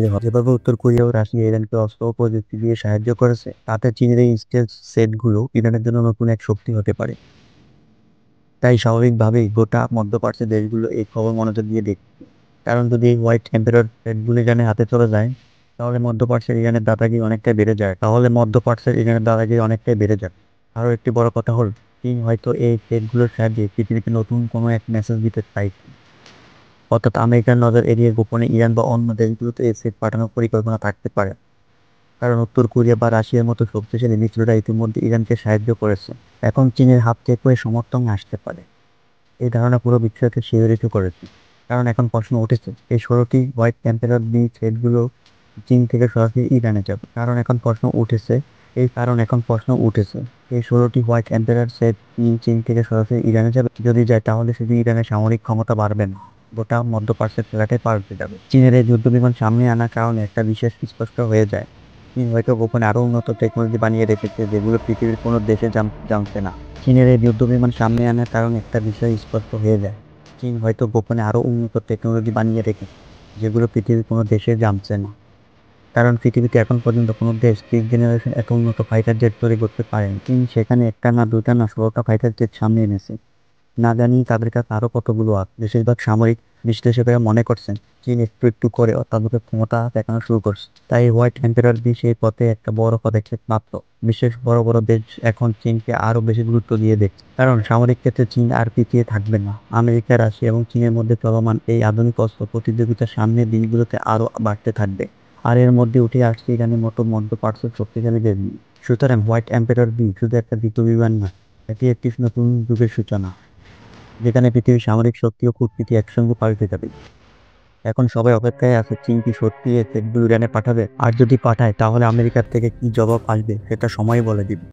শক্তিশালী হবে। যেভাবে উত্তর কোরিয়া ও রাশিয়া ইরানকে অস্ত্র ও প্রযুক্তি দিয়ে সাহায্য করেছে, তাতে চীনের এই স্টেলথ সেটগুলো ইরানের জন্য নতুন এক শক্তি হতে পারে। তাই স্বাভাবিকভাবেই গোটা মধ্যপ্রাচ্যের দেশগুলো এই খবর মনোযোগ দিয়ে দেখছে। কারণ যদি এই হোয়াইট এম্পায়ার সেটগুলো ইরানের হাতে চলে যায়, তাহলে মধ্যপ্রাচ্যের ইরানের দাদাগিরি অনেকটাই বেড়ে যায়। আরও একটি বড় কথা হল, চীন হয়তো এই সেটগুলোর সাহায্যে পৃথিবীতে নতুন কোনো এক মেসেজ দিতে চাইছে। অর্থাৎ আমেরিকার নজর এড়িয়ে গোপনে ইরান বা অন্য দেশগুলোতে এই সেট পাঠানোর পরিকল্পনা থাকতে পারে। কারণ উত্তর কোরিয়া বা রাশিয়ার মতো শক্তিশালী মিত্ররা ইতিমধ্যে ইরানকে সাহায্য করেছে। এখন চীনের হাত থেকেও এই সমর্থন আসতে পারে। এই ধারণা পুরো বিশ্বকে শিহরিত করেছে। কারণ এখন প্রশ্ন উঠেছে, এই 16টি হোয়াইট টেম্পারার বি সেটগুলো চীন থেকে সরাসরি ইরানে যাবে। কারণ এখন প্রশ্ন উঠেছে এই 16টি হোয়াইট এম্পায়ার সেট চীন থেকে সরাসরি ইরানে যাবে। যদি যায়, তাহলে শুধু ইরানের সামরিক ক্ষমতা বাড়বে না, গোটা মধ্যপ্রাচ্যের খেলাটাই পাল্টে যাবে। চীনের এই যুদ্ধ বিমান সামনে আনার কারণে একটা বিশেষ স্পষ্ট হয়ে যায়, চীন হয়তো গোপনে আরো উন্নত টেকনোলজি বানিয়ে রেখেছে, যেগুলো পৃথিবীর কোনো দেশে জানছে না। চীনের এই যুদ্ধ বিমান সামনে আনার কারণে একটা বিষয় স্পষ্ট হয়ে যায়, চীন হয়তো গোপনে আরো উন্নত টেকনোলজি বানিয়ে রেখেছে, যেগুলো পৃথিবীর কোনো দেশে জানছে না। কারণ পৃথিবীতে এখন পর্যন্ত কোনো দেশ 3th জেনারেশন এত উন্নত ফাইটার জেট তৈরি করতে পারেনি। চীন সেখানে একটা না দুইটা না 16টা ফাইটার জেট সামনে এনেছে। না জানি তাদের কাছে আরো কতগুলো আছে। বেশিরভাগ সামরিক বিশ্লেষকেরা মনে করছেন, চীন একটু একটু করে অত্যাধুনিক ক্ষমতা দেখানো শুরু করছে। তাই হোয়াইট এম্পায়ার বি সেই পথে একটা বড় পদক্ষেপ মাত্র। বিশেষ বড় বড় দেশ এখন চীনকে আরো বেশি গুরুত্ব দিয়ে দেখছে। কারণ সামরিক ক্ষেত্রে চীন আর পিছিয়ে থাকবে না। আমেরিকা, রাশিয়া এবং চীনের মধ্যে চলমান এই আধুনিক অস্ত্র প্রতিযোগিতা সামনের দিনগুলোতে আরো বাড়তে থাকবে। আর এর মধ্যে উঠে আসছে ইরানের মতো মধ্যপ্রাচ্যের শক্তিশালী দেশ। সুতরাং হোয়াইট এম্পায়ার বি শুধু একটা যুদ্ধ বিমান নয়, এটি একটি নতুন যুগের সূচনা, যেখানে পৃথিবীর সামরিক শক্তি ও কূটনীতি একসঙ্গে পাল্টে যাবে। এখন সবাই অপেক্ষায় আছে, চীন কি সত্যি এই সেটগুলো ইরানে পাঠাবে? আর যদি পাঠায়, তাহলে আমেরিকার থেকে কি জবাব আসবে সেটা সময়ই বলে দিবে।